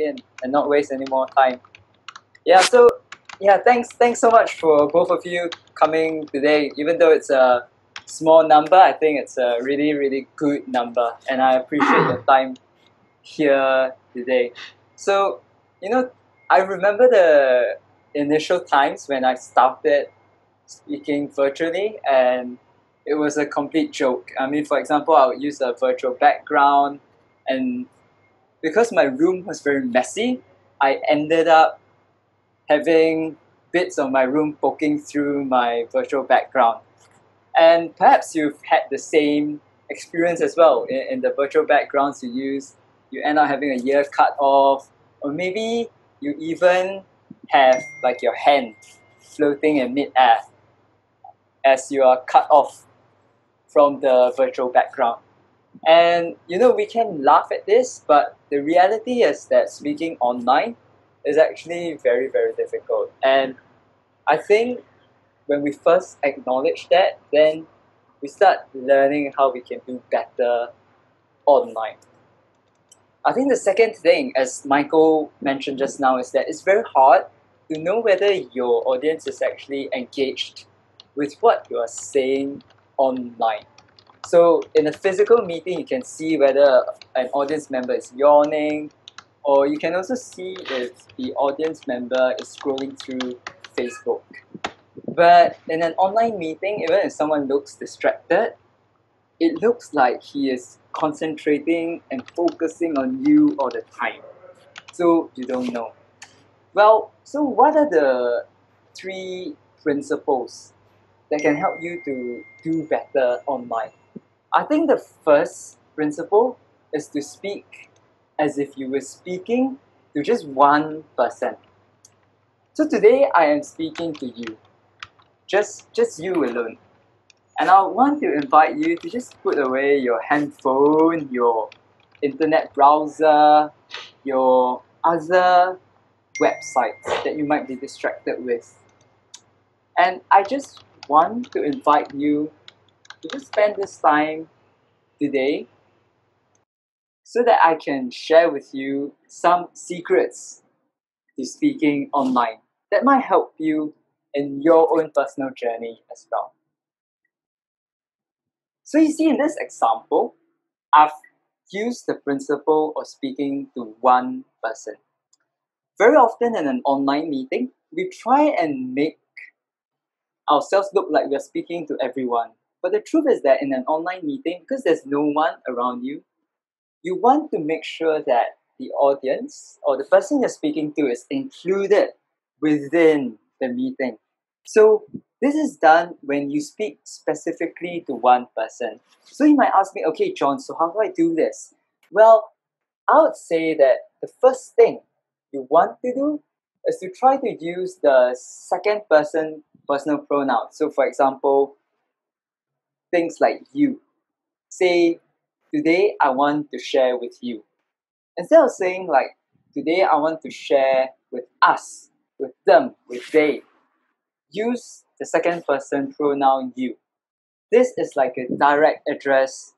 begin and not waste any more time. Yeah, so yeah, thanks so much for both of you coming today. Even though it's a small number, I think it's a really, really good number, and I appreciate your time here today. So, I remember the initial times when I started speaking virtually, and it was a complete joke. I mean, for example, I would use a virtual background, and because my room was very messy, I ended up having bits of my room poking through my virtual background. And perhaps you've had the same experience as well. In the virtual backgrounds you use, you end up having a ear cut off, or maybe you even have like your hand floating in mid-air as you are cut off from the virtual background. And we can laugh at this, but the reality is that speaking online is actually very, very difficult. And I think when we first acknowledge that, then we start learning how we can do better online. I think the second thing, as Michael mentioned just now, is that it's very hard to know whether your audience is actually engaged with what you are saying online. So in a physical meeting, you can see whether an audience member is yawning, or you can also see if the audience member is scrolling through Facebook. But in an online meeting, even if someone looks distracted, it looks like he is concentrating and focusing on you all the time. So you don't know. Well, so what are the 3 principles that can help you to do better online? I think the first principle is to speak as if you were speaking to just one person. So today I am speaking to you, just you alone. And I want to invite you to just put away your handphone, your internet browser, your other websites that you might be distracted with. And I just want to invite you to just spend this time today so that I can share with you some secrets to speaking online that might help you in your own personal journey as well. So you see, in this example, I've used the principle of speaking to one person. Very often in an online meeting, we try and make ourselves look like we're speaking to everyone. But the truth is that in an online meeting, because there's no one around you, you want to make sure that the audience or the person you're speaking to is included within the meeting. So this is done when you speak specifically to one person. So you might ask me, okay, John, so how do I do this? Well, I would say that the first thing you want to do is to try to use the second person personal pronoun. So for example, things like you. Say, today I want to share with you. Instead of saying like, today I want to share with us, with them, with they, use the second person pronoun you. This is like a direct address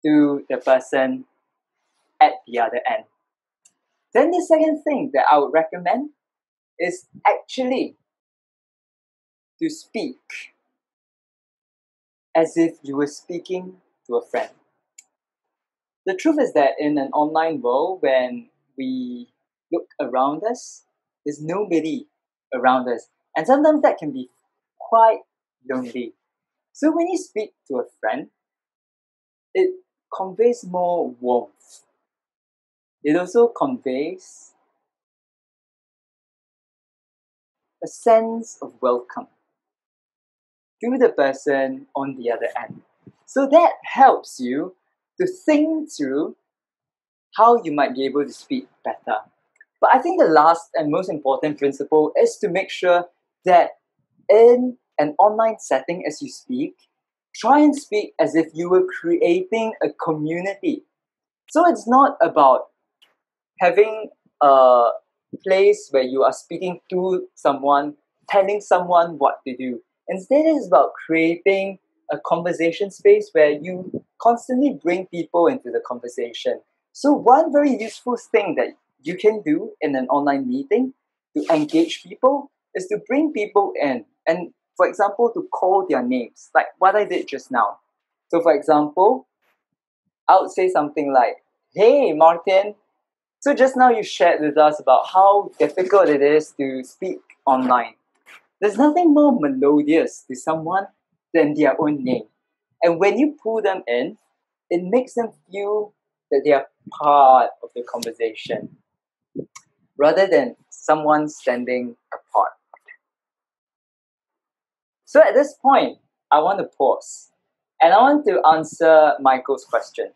to the person at the other end. Then the second thing that I would recommend is actually to speak as if you were speaking to a friend. The truth is that in an online world, when we look around us, there's nobody around us. And sometimes that can be quite lonely. So when you speak to a friend, it conveys more warmth. It also conveys a sense of welcome to the person on the other end. So that helps you to think through how you might be able to speak better. But I think the last and most important principle is to make sure that in an online setting as you speak, try and speak as if you were creating a community. So it's not about having a place where you are speaking to someone, telling someone what to do. Instead, it's about creating a conversation space where you constantly bring people into the conversation. So one very useful thing that you can do in an online meeting to engage people is to bring people in and, for example, to call their names, like what I did just now. So, for example, I would say something like, "Hey, Martin, so just now you shared with us about how difficult it is to speak online. There's nothing more melodious to someone than their own name. And when you pull them in, it makes them feel that they are part of the conversation rather than someone standing apart." So at this point, I want to pause and I want to answer Michael's question.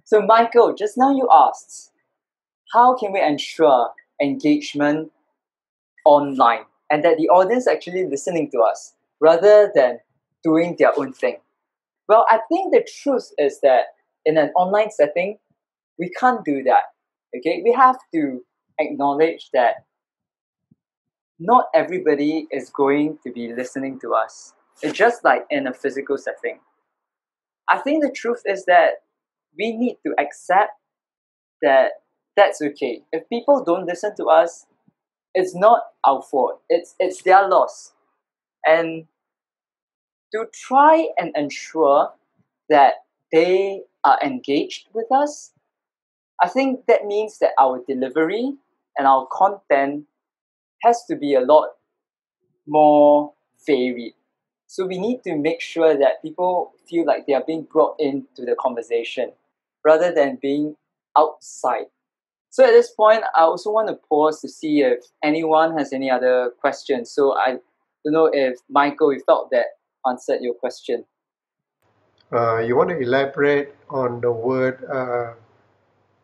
So, Michael, just now you asked, how can we ensure engagement online and that the audience actually listening to us rather than doing their own thing? Well, I think the truth is that in an online setting, we can't do that. Okay, we have to acknowledge that not everybody is going to be listening to us. It's just like in a physical setting. I think the truth is that we need to accept that that's okay. If people don't listen to us, it's not our fault. It's their loss. And to try and ensure that they are engaged with us, I think that means that our delivery and our content has to be a lot more varied. So we need to make sure that people feel like they are being brought into the conversation rather than being outside. So at this point, I also want to pause to see if anyone has any other questions. So I don't know if Michael, you felt that answered your question. You want to elaborate on the word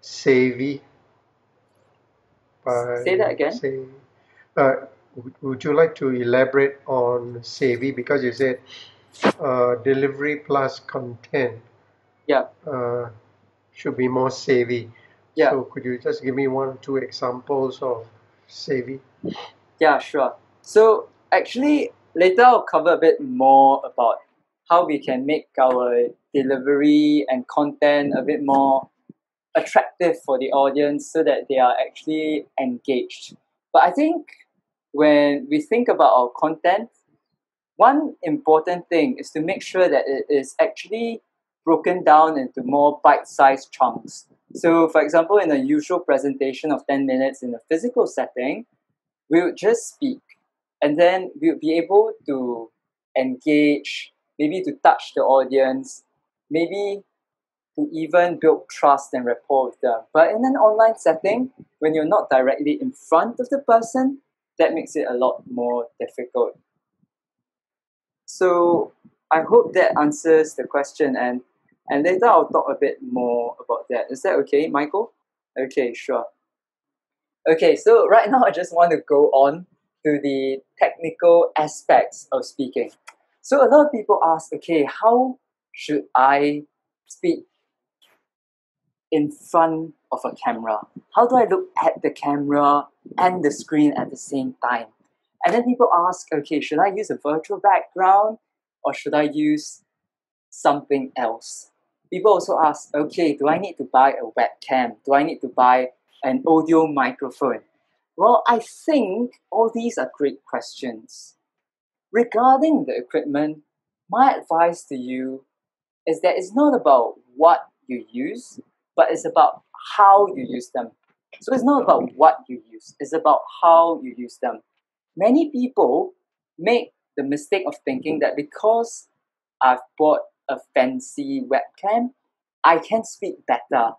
savvy Say that by again. say, uh, would you like to elaborate on savvy because you said delivery plus content Yeah, uh, should be more savvy. yeah, So could you just give me one or two examples of savvy? yeah, sure. So actually, later I'll cover a bit more about how we can make our delivery and content a bit more attractive for the audience so that they are actually engaged. But I think when we think about our content, one important thing is to make sure that it is actually broken down into more bite-sized chunks. So, for example, in a usual presentation of 10 minutes in a physical setting, we would just speak and then we would be able to engage, maybe to touch the audience, maybe to even build trust and rapport with them. But in an online setting, when you're not directly in front of the person, that makes it a lot more difficult. So I hope that answers the question, and later I'll talk a bit more about that. Is that okay, Michael? Okay, sure. Okay, so right now I just want to go on to the technical aspects of speaking. So a lot of people ask, okay, how should I speak in front of a camera? How do I look at the camera and the screen at the same time? And then people ask, okay, should I use a virtual background or should I use something else? People also ask, okay, do I need to buy a webcam? Do I need to buy an audio microphone? Well, I think all these are great questions. Regarding the equipment, my advice to you is that it's not about what you use, but it's about how you use them. So it's not about what you use, it's about how you use them. Many people make the mistake of thinking that because I've bought a fancy webcam, I can speak better.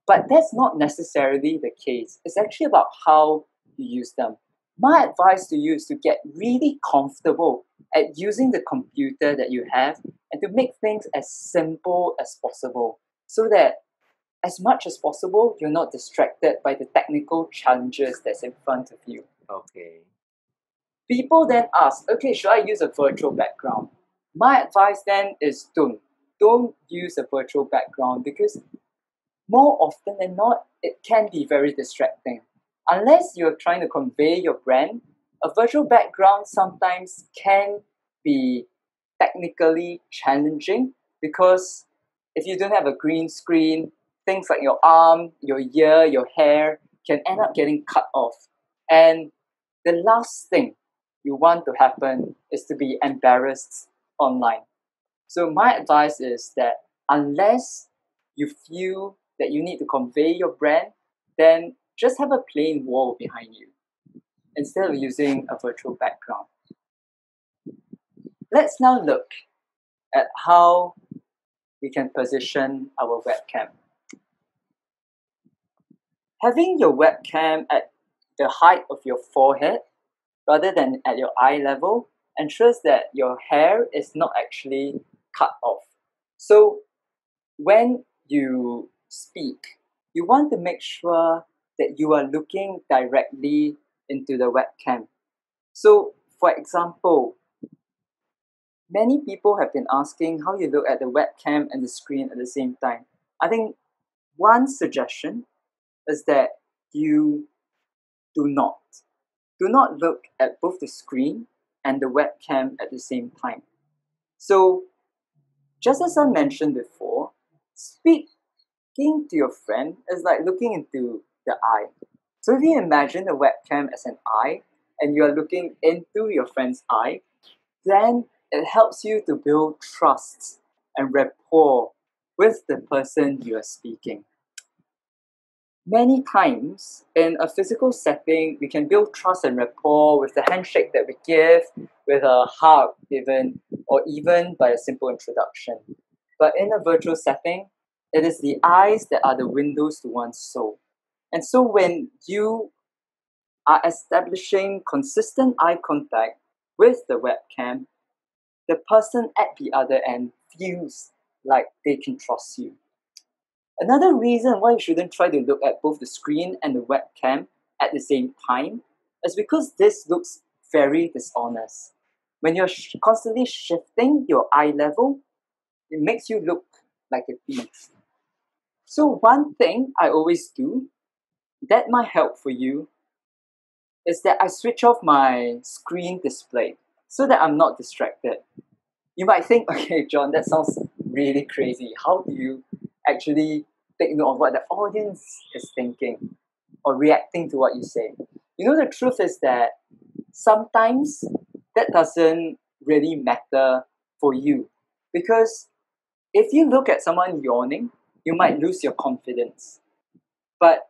But that's not necessarily the case. It's actually about how you use them. My advice to you is to get really comfortable at using the computer that you have and to make things as simple as possible so that as much as possible you're not distracted by the technical challenges that's in front of you. Okay. People then ask, okay, should I use a virtual background? My advice then is don't use a virtual background because more often than not, it can be very distracting. Unless you're trying to convey your brand, a virtual background sometimes can be technically challenging because if you don't have a green screen, things like your arm, your ear, your hair can end up getting cut off. And the last thing you want to happen is to be embarrassed online. So my advice is that unless you feel that you need to convey your brand, then just have a plain wall behind you instead of using a virtual background. Let's now look at how we can position our webcam. Having your webcam at the height of your forehead rather than at your eye level ensures that your hair is not actually cut off. So when you speak, you want to make sure that you are looking directly into the webcam. So, for example, many people have been asking how you look at the webcam and the screen at the same time. I think one suggestion is that you do not. Do not look at both the screen and the webcam at the same time. So, just as I mentioned before, speaking to your friend is like looking into the eye. So if you imagine the webcam as an eye and you are looking into your friend's eye, then it helps you to build trust and rapport with the person you are speaking. Many times in a physical setting, we can build trust and rapport with the handshake that we give, with a hug even, or even by a simple introduction. But in a virtual setting, it is the eyes that are the windows to one's soul. And so when you are establishing consistent eye contact with the webcam, the person at the other end feels like they can trust you. Another reason why you shouldn't try to look at both the screen and the webcam at the same time is because this looks very dishonest. When you're constantly shifting your eye level, it makes you look like a thief. So one thing I always do that might help for you is that I switch off my screen display so that I'm not distracted. You might think, okay, John, that sounds really crazy. How do you actually take note of what the audience is thinking or reacting to what you say? You know, the truth is that sometimes that doesn't really matter for you because if you look at someone yawning, you might lose your confidence. But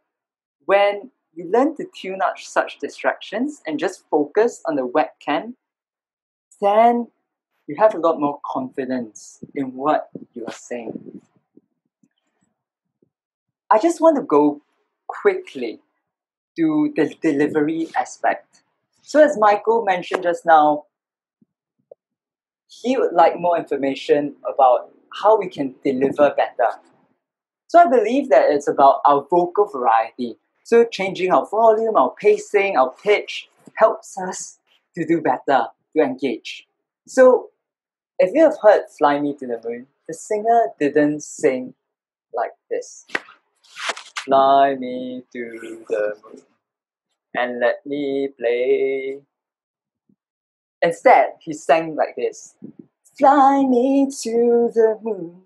when you learn to tune out such distractions and just focus on the webcam, then you have a lot more confidence in what you are saying. I just want to go quickly to the delivery aspect. So as Michael mentioned just now, he would like more information about how we can deliver better. So I believe that it's about our vocal variety. So changing our volume, our pacing, our pitch helps us to do better, to engage. So if you have heard Fly Me to the Moon, the singer didn't sing like this. Fly me to the moon and let me play. Instead, he sang like this. Fly me to the moon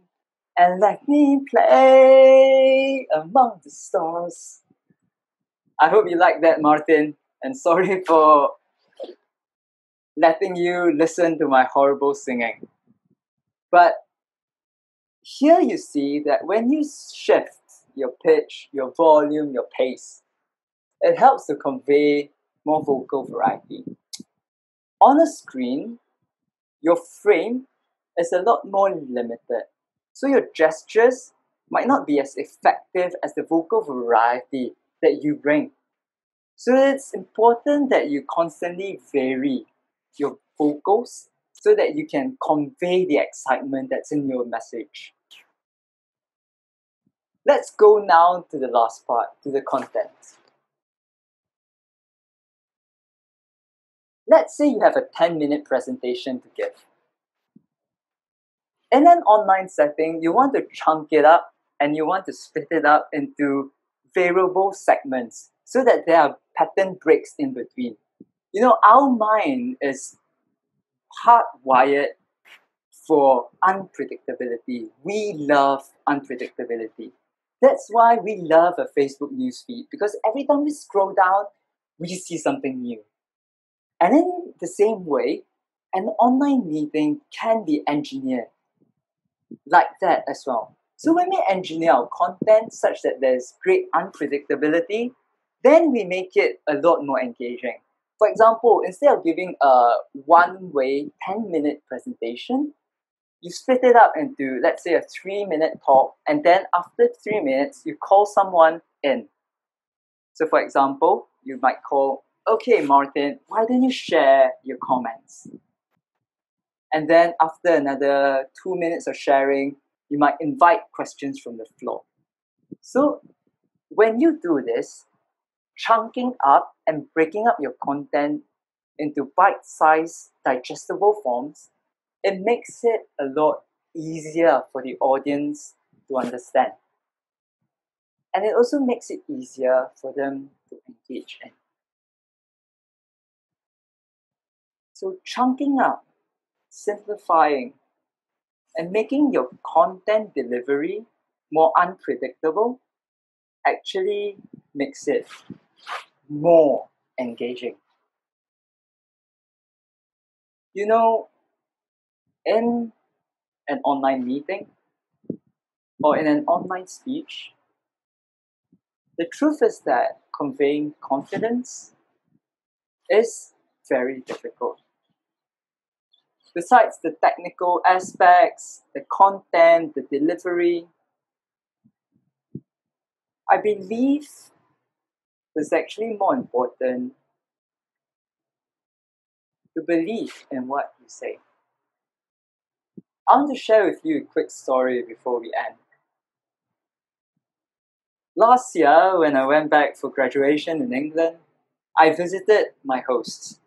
and let me play among the stars. I hope you like that, Martin, and sorry for letting you listen to my horrible singing. But here you see that when you shift your pitch, your volume, your pace, it helps to convey more vocal variety. On a screen, your frame is a lot more limited, so your gestures might not be as effective as the vocal variety that you bring. So it's important that you constantly vary your vocals so that you can convey the excitement that's in your message. Let's go now to the last part, to the content. Let's say you have a 10-minute presentation to give. In an online setting, you want to chunk it up and you want to split it up into variable segments so that there are pattern breaks in between. You know, our mind is hardwired for unpredictability. We love unpredictability. That's why we love a Facebook newsfeed, because every time we scroll down, we see something new. And in the same way, an online meeting can be engineered like that as well. So when we engineer our content such that there's great unpredictability, then we make it a lot more engaging. For example, instead of giving a one-way 10-minute presentation, you split it up into, let's say, a 3-minute talk, and then after 3 minutes, you call someone in. So for example, you might call, okay, Martin, why don't you share your comments? And then after another 2 minutes of sharing, you might invite questions from the floor. So when you do this, chunking up and breaking up your content into bite-sized, digestible forms, it makes it a lot easier for the audience to understand. And it also makes it easier for them to engage in. So chunking up, simplifying, and making your content delivery more unpredictable actually makes it more engaging. You know, in an online meeting or in an online speech, the truth is that conveying confidence is very difficult. Besides the technical aspects, the content, the delivery, I believe it's actually more important to believe in what you say. I want to share with you a quick story before we end. Last year, when I went back for graduation in England, I visited my host.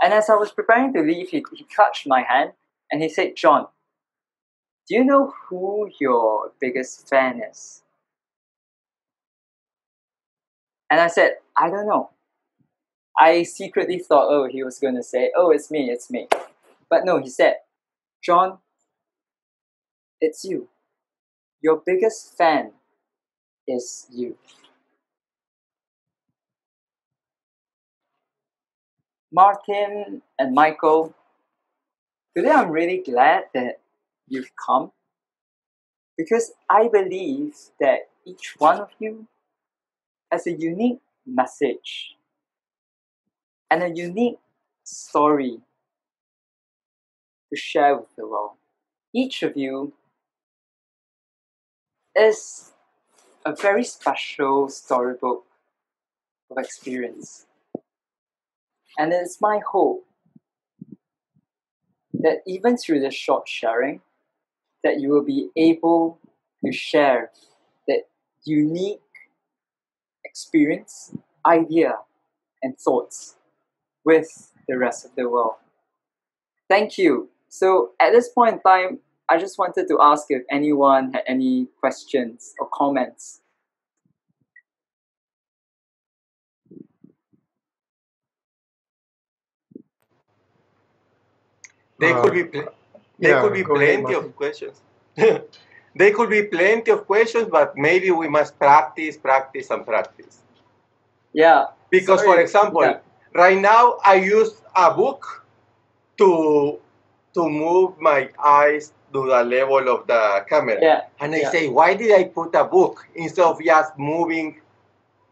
And as I was preparing to leave, he touched my hand and he said, John, do you know who your biggest fan is? And I said, I don't know. I secretly thought, oh, he was going to say, oh, it's me, it's me. But no, he said, John, it's you. Your biggest fan is you. Martin and Michael, today I'm really glad that you've come, because I believe that each one of you has a unique message and a unique story to share with the world. Each of you is a very special storybook of experience. And it's my hope that even through this short sharing, that you will be able to share that unique experience, idea, and thoughts with the rest of the world. Thank you. So at this point in time, I just wanted to ask if anyone had any questions or comments. There could be there could be go ahead, plenty Martin. of questions. There could be plenty of questions, but maybe we must practice, practice, and practice. Yeah. Because, sorry. for example, Yeah. right now I use a book to move my eyes to the level of the camera. Yeah. And I Yeah. say, why did I put a book instead of just moving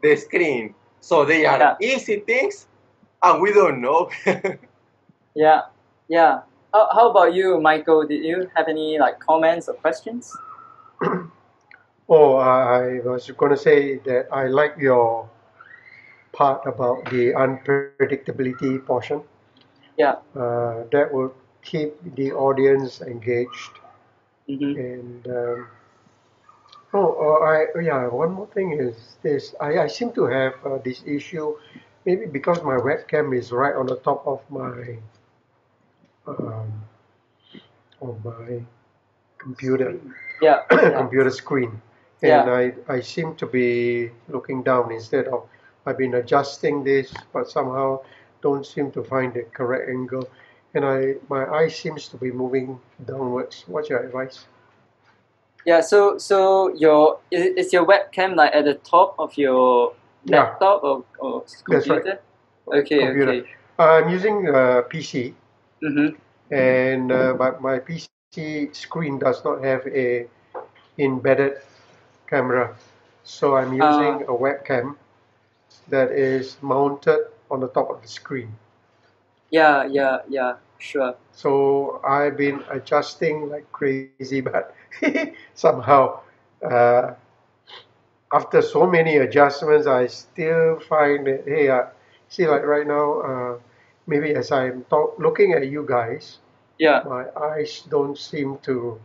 the screen? So they are Yeah. easy things, and we don't know. Yeah. Yeah. How about you, Michael? Did you have any comments or questions? Oh, I was going to say that I like your part about the unpredictability portion. Yeah. That will keep the audience engaged. Mm-hmm. And one more thing is this. I seem to have this issue, maybe because my webcam is right on the top um, of my computer Yeah. Yeah. computer screen, and Yeah. I seem to be looking down instead of. I've been adjusting this, but somehow don't seem to find the correct angle, and my eye seems to be moving downwards. What's your advice? Yeah, so is your webcam like at the top of your Yeah, laptop or that's right. computer? Okay, Computer. okay. I'm using a PC, Mm-hmm. and but my PC screen does not have a embedded camera, so I'm using a webcam that is mounted on the top of the screen. Yeah, sure. So I've been adjusting like crazy, but somehow, uh, after so many adjustments, I still find that, hey, see, like right now, maybe as I'm looking at you guys, Yeah. my eyes don't seem to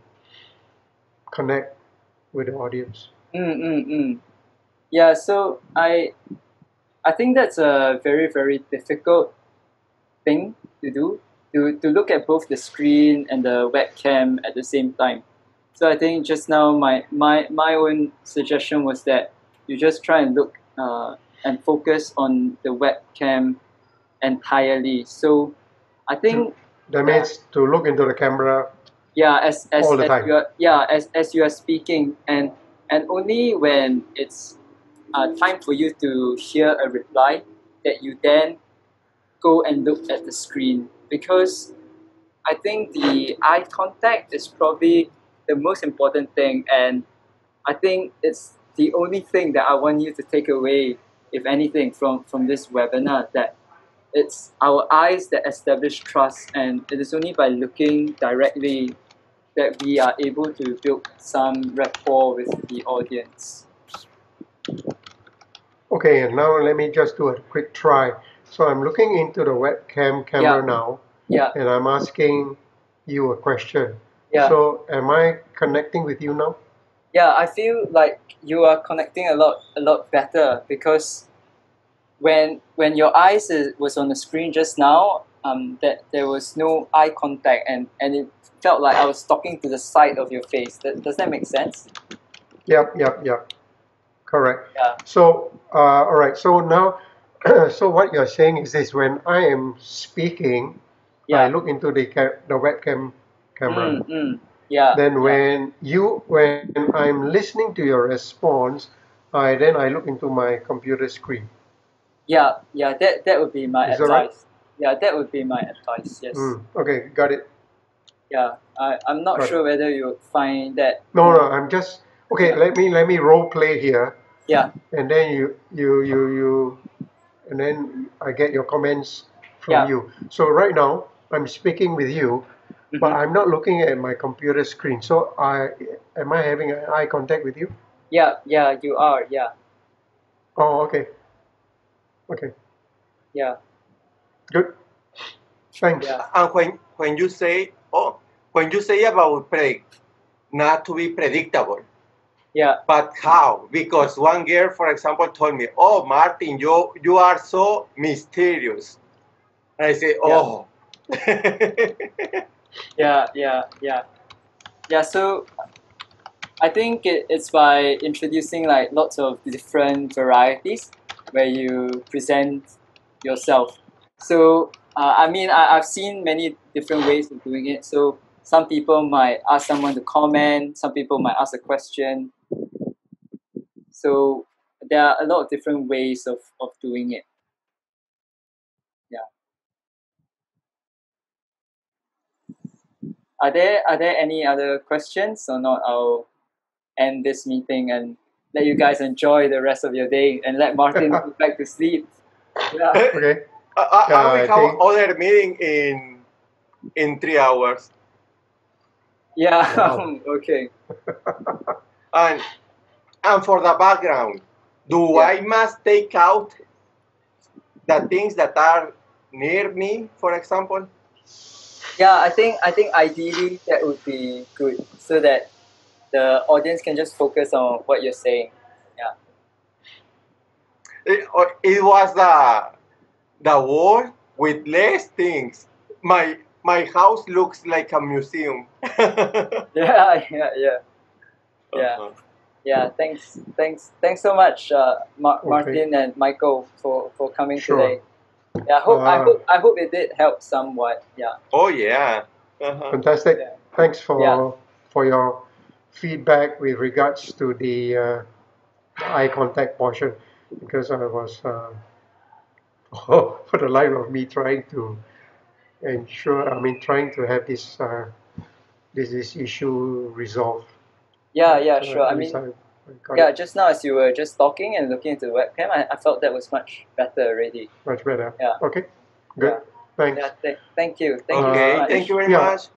connect with the audience. Mm. Yeah, so I think that's a very, very difficult thing to do, to look at both the screen and the webcam at the same time. So I think just now my own suggestion was that you just try and look and focus on the webcam entirely. So I think That yeah, means to look into the camera yeah, all the time. you are, yeah, as you are speaking, and only when it's time for you to hear a reply that you then go and look at the screen, because I think the eye contact is probably the most important thing, and I think it's the only thing that I want you to take away, if anything, from this webinar, that it's our eyes that establish trust, and it is only by looking directly that we are able to build some rapport with the audience. Okay, and now let me just do a quick try. So I'm looking into the webcam camera Yeah, now, yeah, and I'm asking you a question. yeah. So am I connecting with you now? Yeah, I feel like you are connecting a lot better, because when your eyes was on the screen just now, that there was no eye contact, and it felt like I was talking to the side of your face. Does that make sense? Yep. Correct. Yeah, So, all right. So now, so what you're saying is this: when I am speaking, I yeah. look into the webcam camera. Yeah, Then yeah, when I'm listening to your response, I look into my computer screen. yeah. That would be my Is that right? advice. Yeah, that would be my advice. Yes. Okay, got it. Yeah, I'm not Got it. sure whether you would find that No, no, more. I'm just okay. Yeah, Let me role play here, yeah, and then you, and then I get your comments from yeah. you. So right now I'm speaking with you, but Mm-hmm. I'm not looking at my computer screen. So am I having an eye contact with you? Yeah. You are. Yeah, Oh, okay, yeah, good. Thanks. yeah, And when you say about not to be predictable, yeah, but how? Because one girl, for example, told me, "Oh, Martin, you are so mysterious," and I say, yeah, "Oh." yeah. So I think it's by introducing like lots of different varieties where you present yourself. So I mean, I've seen many different ways of doing it. So some people might ask someone to comment. Some people might ask a question. So there are a lot of different ways of doing it. Yeah. Are there any other questions or not? I'll end this meeting and let you guys enjoy the rest of your day and let Martin go back to sleep. Yeah. Okay. I will I have think other meeting in 3 hours, Yeah. wow. Okay. and for the background, do Yeah. I must take out the things that are near me, for example? Yeah. I think ideally that would be good, so that the audience can just focus on what you're saying. Yeah. It was the wall with less things. My house looks like a museum. Yeah. Yeah. Uh-huh. Yeah. Thanks so much, Okay. Martin and Michael, for coming Sure. today. Yeah. Uh, I hope it did help somewhat. Yeah. Oh yeah. Uh-huh. Fantastic. Yeah. Thanks Yeah. for your feedback with regards to the eye contact portion, because I was for the life of me trying to trying to have this issue resolved. Yeah, But, sure. I at least mean, I got yeah, it just now as you were just talking and looking into the webcam, I felt that was much better already. much better. Yeah. Okay, good. Yeah. Thanks. Yeah, thank you so Okay, much. thank you very Yeah. much.